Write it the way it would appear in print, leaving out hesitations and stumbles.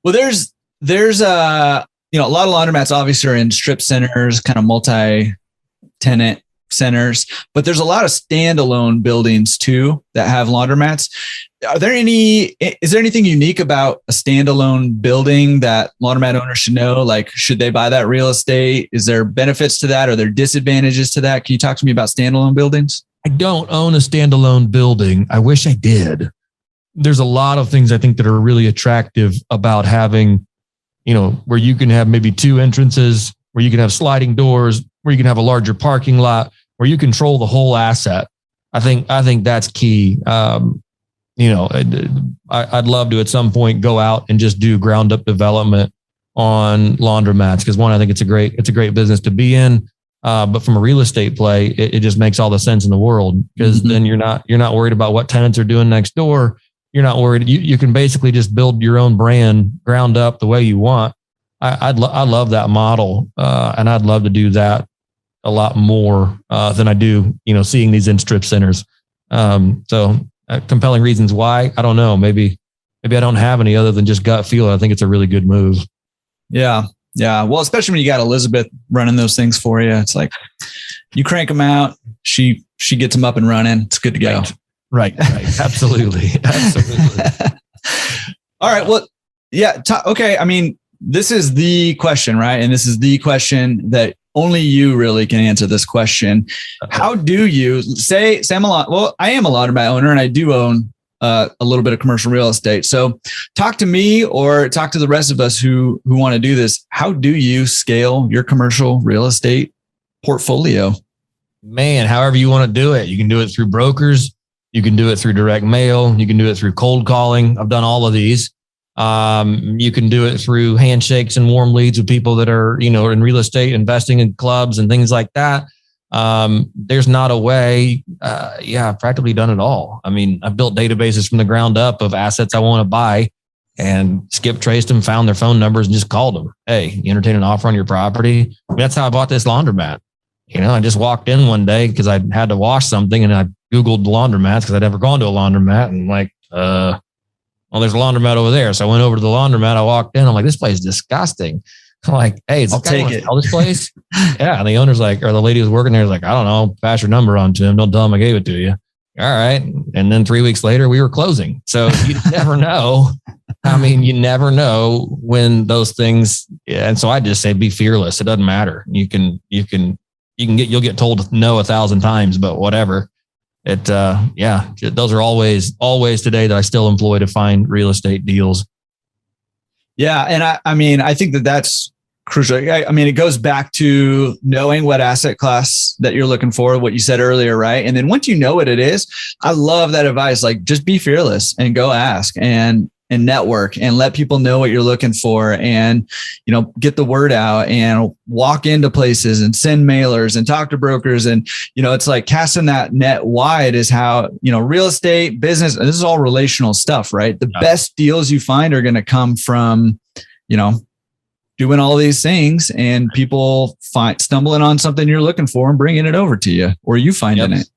Well, there's a lot of laundromats obviously are in strip centers, kind of multi-tenant centers, but there's a lot of standalone buildings too that have laundromats. Is there anything unique about a standalone building that laundromat owners should know? Like, should they buy that real estate? Is there benefits to that? Are there disadvantages to that? Can you talk to me about standalone buildings? I don't own a standalone building. I wish I did. There's a lot of things I think that are really attractive about having, where you can have maybe two entrances, where you can have sliding doors, where you can have a larger parking lot, where you control the whole asset. I think that's key. I'd love to at some point go out and just do ground up development on laundromats, because one, I think it's a great business to be in. But from a real estate play, it just makes all the sense in the world, because then you're not worried about what tenants are doing next door. You're not worried. You can basically just build your own brand ground up the way you want. I love that model, and I'd love to do that a lot more than I do, seeing these in strip centers. Compelling reasons why, I don't know. Maybe I don't have any other than just gut feel. I think it's a really good move. Yeah. Yeah. Well, especially when you got Elizabeth running those things for you. It's like you crank them out. She gets them up and running. It's good to go. Right. Absolutely. All right. Well, yeah. Okay. I mean, this is the question, right? And this is the question that only you really can answer this question. How do you say I'm I am a laundromat owner, and I do own a little bit of commercial real estate. So talk to me or talk to the rest of us who want to do this. How do you scale your commercial real estate portfolio? Man, however you want to do it. You can do it through brokers. You can do it through direct mail. You can do it through cold calling. I've done all of these. You can do it through handshakes and warm leads with people that are, in real estate, investing in clubs and things like that. There's not a way. I've practically done it all. I mean, I've built databases from the ground up of assets I want to buy, and skip traced them, found their phone numbers, and just called them. Hey, you entertain an offer on your property? That's how I bought this laundromat. I just walked in one day because I had to wash something, and I Googled laundromats because I'd never gone to a laundromat, and well, there's a laundromat over there. So I went over to the laundromat. I walked in. I'm like, this place is disgusting. I'm like, hey, I'll take it. Sell this place? Yeah. And the owner's like, or the lady who's working there is like, I don't know, pass your number on to him. Don't tell him I gave it to you. All right. And then 3 weeks later, we were closing. So you never know. I mean, you never know when those things. Yeah, and so I just say, be fearless. It doesn't matter. You'll get told no 1,000 times, but whatever. Those are always today that I still employ to find real estate deals. Yeah. And I think that's crucial. I mean, it goes back to knowing what asset class that you're looking for, what you said earlier, right? And then once you know what it is, I love that advice. Like, just be fearless and go ask and network and let people know what you're looking for, and, get the word out and walk into places and send mailers and talk to brokers. And, it's like casting that net wide is how, real estate, business, this is all relational stuff, right? The best deals you find are going to come from, doing all these things and people stumbling on something you're looking for and bringing it over to you, or you finding it.